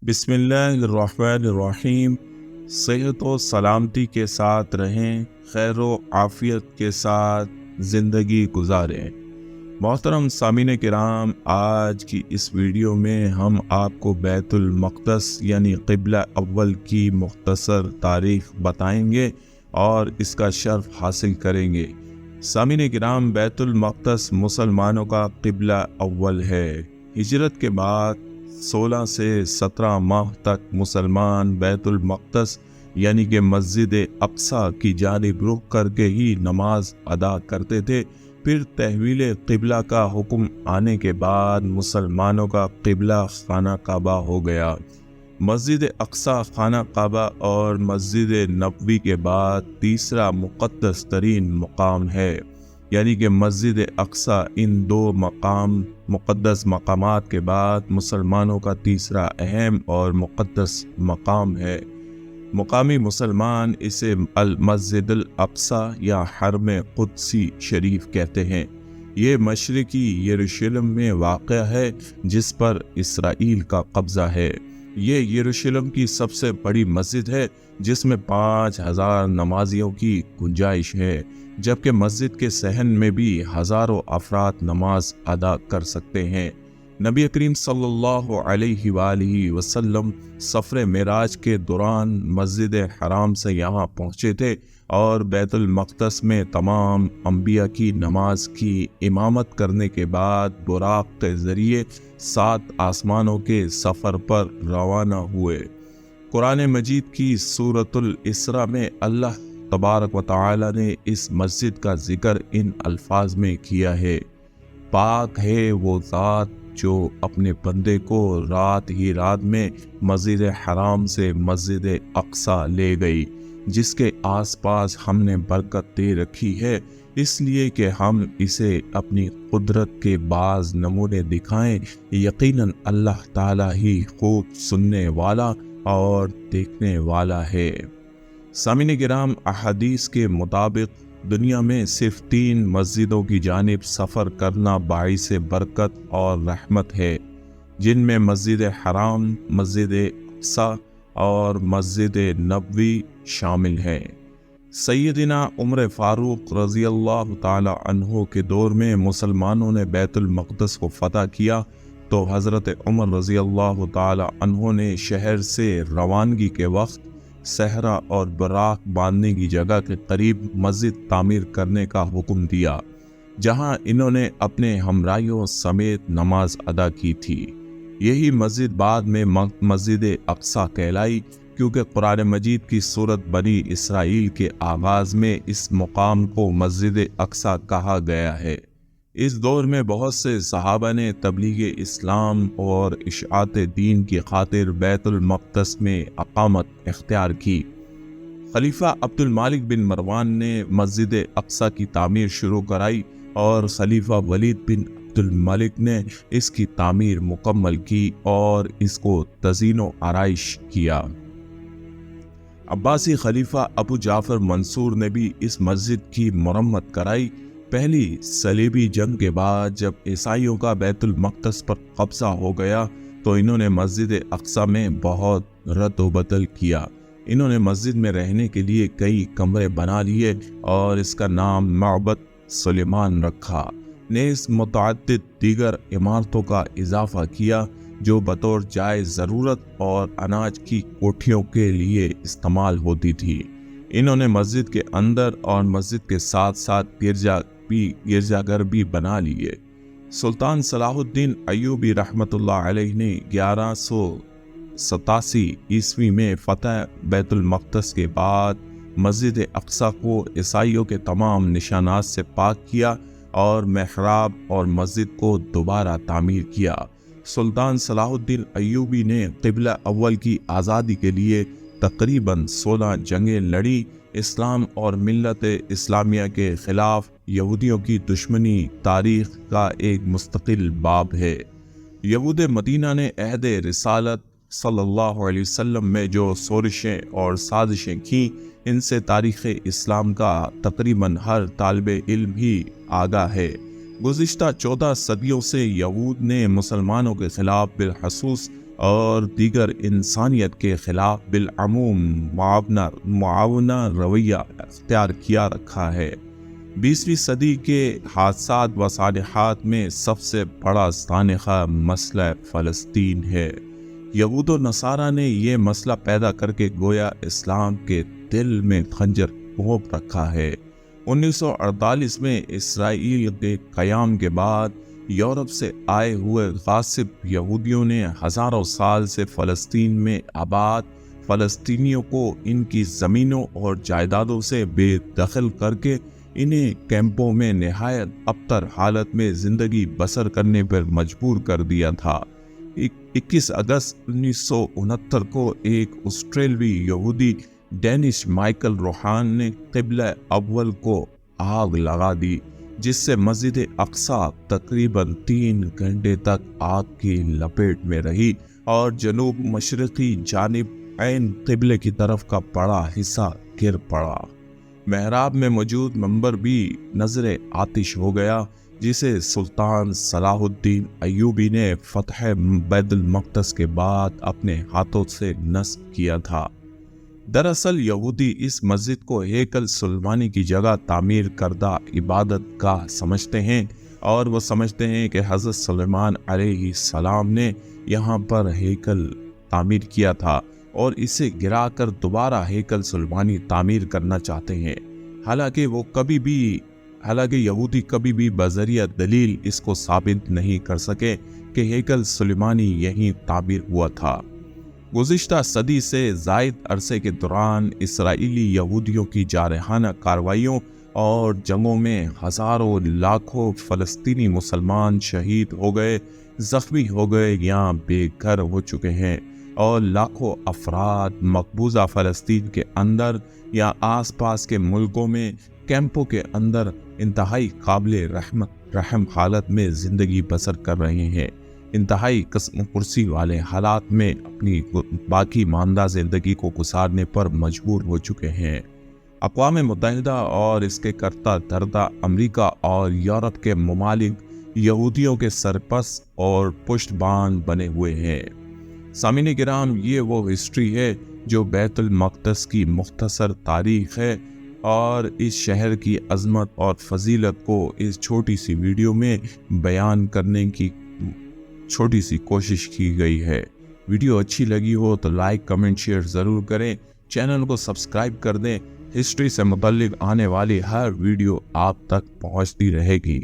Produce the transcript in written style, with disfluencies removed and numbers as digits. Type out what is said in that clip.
بسم اللہ الرحمن الرحیم۔ صحت و سلامتی کے ساتھ رہیں، خیر و عافیت کے ساتھ زندگی گزاریں۔ محترم سامعین کرام، آج کی اس ویڈیو میں ہم آپ کو بیت المقدس یعنی قبلہ اول کی مختصر تاریخ بتائیں گے اور اس کا شرف حاصل کریں گے۔ سامعین کرام، بیت المقدس مسلمانوں کا قبلہ اول ہے۔ ہجرت کے بعد 16 سے 17 ماہ تک مسلمان بیت المقدس یعنی کہ مسجد اقصیٰ کی جانب رخ کر کے ہی نماز ادا کرتے تھے۔ پھر تحویل قبلہ کا حکم آنے کے بعد مسلمانوں کا قبلہ خانہ کعبہ ہو گیا۔ مسجد اقصیٰ، خانہ کعبہ اور مسجد نبوی کے بعد تیسرا مقدس ترین مقام ہے، یعنی کہ مسجد اقصیٰ۔ ان دو مقدس مقامات کے بعد مسلمانوں کا تیسرا اہم اور مقدس مقام ہے۔ مقامی مسلمان اسے المسجد الاقصیٰ یا حرم قدسی شریف کہتے ہیں۔ یہ مشرقی یروشلم میں واقع ہے، جس پر اسرائیل کا قبضہ ہے۔ یہ یروشلم کی سب سے بڑی مسجد ہے، جس میں 5000 نمازیوں کی گنجائش ہے، جبکہ مسجد کے صحن میں بھی ہزاروں افراد نماز ادا کر سکتے ہیں۔ نبی کریم صلی اللہ علیہ وآلہ وسلم سفر معراج کے دوران مسجد حرام سے یہاں پہنچے تھے اور بیت المقدس میں تمام انبیاء کی نماز کی امامت کرنے کے بعد براق کے ذریعے 7 آسمانوں کے سفر پر روانہ ہوئے۔ قرآن مجید کی سورۃ الاسراء میں اللہ تبارک و تعالی نے اس مسجد کا ذکر ان الفاظ میں کیا ہے: پاک ہے وہ ذات جو اپنے بندے کو رات ہی رات میں مسجد حرام سے مسجد اقصیٰ لے گئی، جس کے آس پاس ہم نے برکت دے رکھی ہے، اس لیے کہ ہم اسے اپنی قدرت کے بعض نمونے دکھائیں۔ یقیناً اللہ تعالیٰ ہی خوب سننے والا اور دیکھنے والا ہے۔ سامعین کرام، احادیث کے مطابق دنیا میں صرف 3 مسجدوں کی جانب سفر کرنا باعث برکت اور رحمت ہے، جن میں مسجد حرام، مسجد اقصیٰ اور مسجد نبوی شامل ہیں۔ سیدنا عمر فاروق رضی اللہ تعالی عنہ کے دور میں مسلمانوں نے بیت المقدس کو فتح کیا تو حضرت عمر رضی اللہ تعالی عنہ نے شہر سے روانگی کے وقت صحرا اور براق باندھنے کی جگہ کے قریب مسجد تعمیر کرنے کا حکم دیا، جہاں انہوں نے اپنے ہمراہیوں سمیت نماز ادا کی تھی۔ یہی مسجد بعد میں مسجد اقصیٰ کہلائی، کیونکہ قرآن مجید کی سورۃ بنی اسرائیل کے آغاز میں اس مقام کو مسجد اقصیٰ کہا گیا ہے۔ اس دور میں بہت سے صحابہ نے تبلیغ اسلام اور اشاعت دین کی خاطر بیت المقدس میں اقامت اختیار کی۔ خلیفہ عبد الملک بن مروان نے مسجد اقصیٰ کی تعمیر شروع کرائی اور خلیفہ ولید بن عبد الملک نے اس کی تعمیر مکمل کی اور اس کو تزئین و آرائش کیا۔ عباسی خلیفہ ابو جعفر منصور نے بھی اس مسجد کی مرمت کرائی۔ پہلی صلیبی جنگ کے بعد جب عیسائیوں کا بیت المقدس پر قبضہ ہو گیا تو انہوں نے مسجد اقصیٰ میں بہت رد و بدل کیا۔ انہوں نے مسجد میں رہنے کے لیے کئی کمرے بنا لیے اور اس کا نام معبد سلیمان رکھا۔ نیز متعدد دیگر عمارتوں کا اضافہ کیا جو بطور جائے ضرورت اور اناج کی کوٹھیوں کے لیے استعمال ہوتی تھی۔ انہوں نے مسجد کے اندر اور مسجد کے ساتھ ساتھ گرجا گھر بھی بنا لیے۔ سلطان صلاح الدین ایوبی رحمۃ اللہ علیہ نے 1187 عیسوی میں فتح بیت المقدس کے بعد مسجد اقصیٰ کو عیسائیوں کے تمام نشانات سے پاک کیا اور محراب اور مسجد کو دوبارہ تعمیر کیا۔ سلطان صلاح الدین ایوبی نے قبلہ اول کی آزادی کے لیے تقریباً 16 جنگیں لڑی۔ اسلام اور ملت اسلامیہ کے خلاف یہودیوں کی دشمنی تاریخ کا ایک مستقل باب ہے۔ یہود مدینہ نے عہد رسالت صلی اللہ علیہ وسلم میں جو سازشیں اور سازشیں کیں، ان سے تاریخ اسلام کا تقریباً ہر طالب علم ہی آگاہ ہے۔ گزشتہ 14 صدیوں سے یہود نے مسلمانوں کے خلاف بالخصوص اور دیگر انسانیت کے خلاف بالعموم معاونہ رویہ اختیار کیا رکھا ہے۔ 20ویں صدی کے حادثات و صالحات میں سب سے بڑا سانحہ مسئلہ فلسطین ہے۔ یہود و نصارہ نے یہ مسئلہ پیدا کر کے گویا اسلام کے دل میں خنجر گھونپ رکھا ہے۔ 1948 میں اسرائیل کے قیام کے بعد یورپ سے آئے ہوئے غاصب یہودیوں نے ہزاروں سال سے فلسطین میں آباد فلسطینیوں کو ان کی زمینوں اور جائیدادوں سے بے دخل کر کے انہیں کیمپوں میں نہایت ابتر حالت میں زندگی بسر کرنے پر مجبور کر دیا تھا۔ 21 اگست 1969 کو ایک آسٹریلوی یہودی ڈینش مائیکل روہان نے قبلہ اول کو آگ لگا دی، جس سے مسجد اقصی تقریباً 3 گھنٹے تک آگ کی لپیٹ میں رہی اور جنوب مشرقی جانب عین قبلے کی طرف کا بڑا حصہ گر پڑا۔ محراب میں موجود منبر بھی نظر آتش ہو گیا، جسے سلطان صلاح الدین ایوبی نے فتح بیت المقدس کے بعد اپنے ہاتھوں سے نصب کیا تھا۔ دراصل یہودی اس مسجد کو ہیکل سلیمانی کی جگہ تعمیر کردہ عبادت گاہ سمجھتے ہیں، اور وہ سمجھتے ہیں کہ حضرت سلیمان علیہ السلام نے یہاں پر ہیکل تعمیر کیا تھا اور اسے گرا کر دوبارہ ہیکل سلیمانی تعمیر کرنا چاہتے ہیں۔ حالانکہ یہودی کبھی بھی بذریعہ دلیل اس کو ثابت نہیں کر سکے کہ ہیکل سلیمانی یہیں تعمیر ہوا تھا۔ گزشتہ صدی سے زائد عرصے کے دوران اسرائیلی یہودیوں کی جارحانہ کارروائیوں اور جنگوں میں ہزاروں لاکھوں فلسطینی مسلمان شہید ہو گئے، زخمی ہو گئے یا بے گھر ہو چکے ہیں، اور لاکھوں افراد مقبوضہ فلسطین کے اندر یا آس پاس کے ملکوں میں کیمپوں کے اندر انتہائی قابل رحم حالت میں زندگی بسر کر رہے ہیں، انتہائی قسم کرسی والے حالات میں اپنی باقی ماندہ زندگی کو گزارنے پر مجبور ہو چکے ہیں۔ اقوام متحدہ اور اس کے کرتا دھرتا امریکہ اور یورپ کے ممالک یہودیوں کے سرپرست اور پشت بان بنے ہوئے ہیں۔ سامعین کرام، یہ وہ ہسٹری ہے جو بیت المقدس کی مختصر تاریخ ہے، اور اس شہر کی عظمت اور فضیلت کو اس چھوٹی سی ویڈیو میں بیان کرنے کی چھوٹی سی کوشش کی گئی ہے۔ ویڈیو اچھی لگی ہو تو لائک، کمنٹ، شیئر ضرور کریں، چینل کو سبسکرائب کر دیں۔ ہسٹری سے متعلق آنے والی ہر ویڈیو آپ تک پہنچتی رہے گی۔